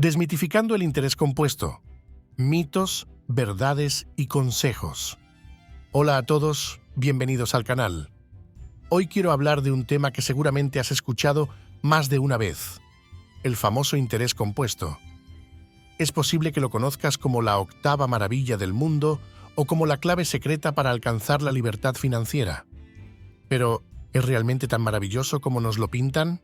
Desmitificando el interés compuesto. Mitos, verdades y consejos. Hola a todos, bienvenidos al canal. Hoy quiero hablar de un tema que seguramente has escuchado más de una vez: el famoso interés compuesto. Es posible que lo conozcas como la octava maravilla del mundo o como la clave secreta para alcanzar la libertad financiera. Pero, ¿es realmente tan maravilloso como nos lo pintan?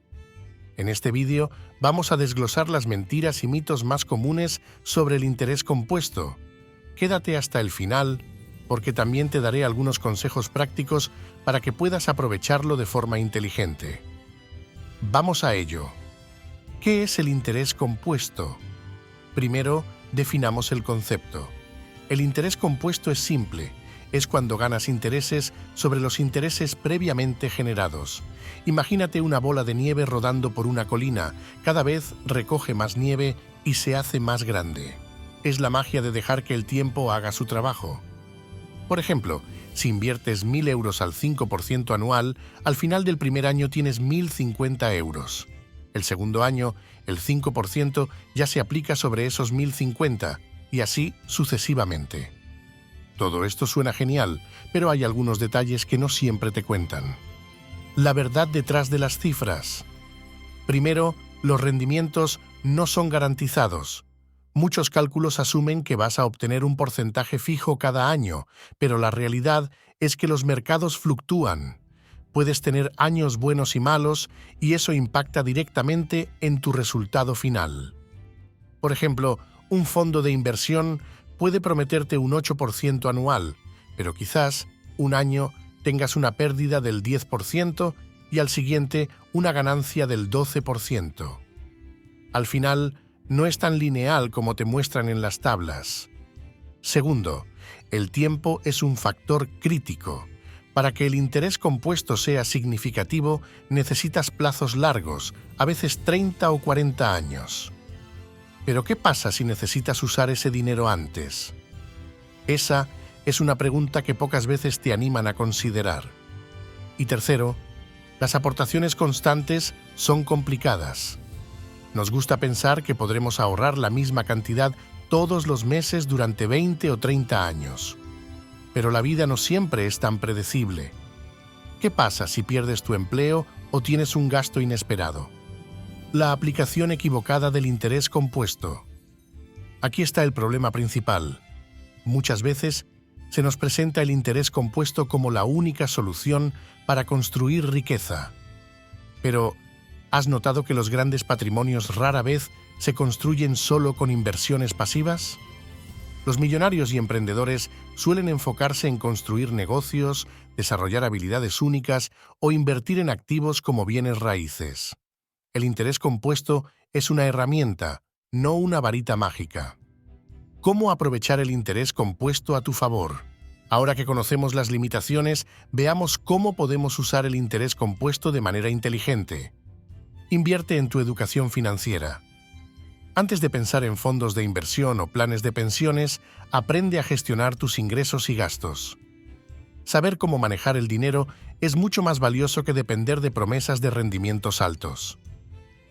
En este vídeo vamos a desglosar las mentiras y mitos más comunes sobre el interés compuesto. Quédate hasta el final, porque también te daré algunos consejos prácticos para que puedas aprovecharlo de forma inteligente. Vamos a ello. ¿Qué es el interés compuesto? Primero, definamos el concepto. El interés compuesto es simple. Es cuando ganas intereses sobre los intereses previamente generados. Imagínate una bola de nieve rodando por una colina. Cada vez recoge más nieve y se hace más grande. Es la magia de dejar que el tiempo haga su trabajo. Por ejemplo, si inviertes 1.000 euros al 5% anual, al final del primer año tienes 1.050 euros. El segundo año, el 5% ya se aplica sobre esos 1.050 y así sucesivamente. Todo esto suena genial, pero hay algunos detalles que no siempre te cuentan. La verdad detrás de las cifras. Primero, los rendimientos no son garantizados. Muchos cálculos asumen que vas a obtener un porcentaje fijo cada año, pero la realidad es que los mercados fluctúan. Puedes tener años buenos y malos, y eso impacta directamente en tu resultado final. Por ejemplo, un fondo de inversión puede prometerte un 8% anual, pero quizás un año tengas una pérdida del 10% y al siguiente una ganancia del 12%. Al final, no es tan lineal como te muestran en las tablas. Segundo, el tiempo es un factor crítico. Para que el interés compuesto sea significativo, necesitas plazos largos, a veces 30 o 40 años. ¿Pero qué pasa si necesitas usar ese dinero antes? Esa es una pregunta que pocas veces te animan a considerar. Y tercero, las aportaciones constantes son complicadas. Nos gusta pensar que podremos ahorrar la misma cantidad todos los meses durante 20 o 30 años. Pero la vida no siempre es tan predecible. ¿Qué pasa si pierdes tu empleo o tienes un gasto inesperado? La aplicación equivocada del interés compuesto. Aquí está el problema principal. Muchas veces se nos presenta el interés compuesto como la única solución para construir riqueza. Pero, ¿has notado que los grandes patrimonios rara vez se construyen solo con inversiones pasivas? Los millonarios y emprendedores suelen enfocarse en construir negocios, desarrollar habilidades únicas o invertir en activos como bienes raíces. El interés compuesto es una herramienta, no una varita mágica. ¿Cómo aprovechar el interés compuesto a tu favor? Ahora que conocemos las limitaciones, veamos cómo podemos usar el interés compuesto de manera inteligente. Invierte en tu educación financiera. Antes de pensar en fondos de inversión o planes de pensiones, aprende a gestionar tus ingresos y gastos. Saber cómo manejar el dinero es mucho más valioso que depender de promesas de rendimientos altos.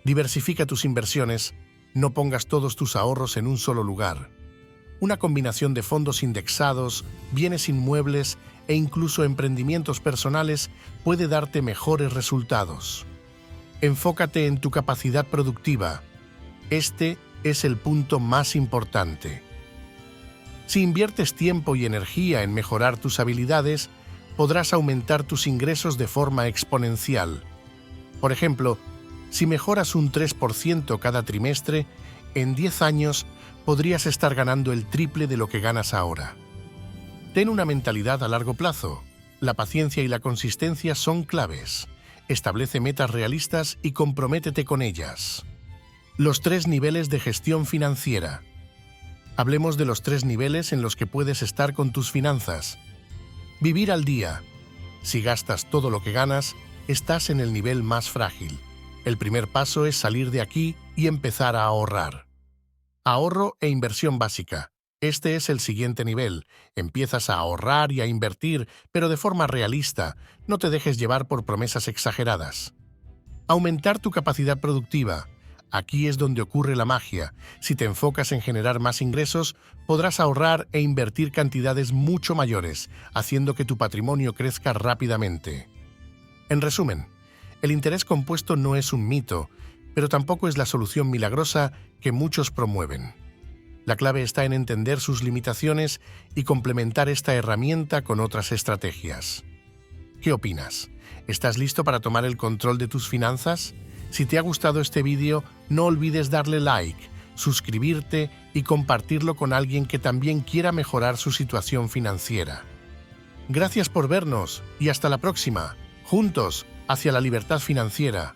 Diversifica tus inversiones, no pongas todos tus ahorros en un solo lugar. Una combinación de fondos indexados, bienes inmuebles e incluso emprendimientos personales puede darte mejores resultados. Enfócate en tu capacidad productiva. Este es el punto más importante. Si inviertes tiempo y energía en mejorar tus habilidades, podrás aumentar tus ingresos de forma exponencial. Por ejemplo, si mejoras un 3% cada trimestre, en 10 años podrías estar ganando el triple de lo que ganas ahora. Ten una mentalidad a largo plazo. La paciencia y la consistencia son claves. Establece metas realistas y comprométete con ellas. Los 3 niveles de gestión financiera. Hablemos de los 3 niveles en los que puedes estar con tus finanzas. Vivir al día. Si gastas todo lo que ganas, estás en el nivel más frágil. El primer paso es salir de aquí y empezar a ahorrar. Ahorro e inversión básica. Este es el siguiente nivel. Empiezas a ahorrar y a invertir, pero de forma realista. No te dejes llevar por promesas exageradas. Aumentar tu capacidad productiva. Aquí es donde ocurre la magia. Si te enfocas en generar más ingresos, podrás ahorrar e invertir cantidades mucho mayores, haciendo que tu patrimonio crezca rápidamente. En resumen, el interés compuesto no es un mito, pero tampoco es la solución milagrosa que muchos promueven. La clave está en entender sus limitaciones y complementar esta herramienta con otras estrategias. ¿Qué opinas? ¿Estás listo para tomar el control de tus finanzas? Si te ha gustado este vídeo, no olvides darle like, suscribirte y compartirlo con alguien que también quiera mejorar su situación financiera. Gracias por vernos y hasta la próxima, juntos hacia la libertad financiera.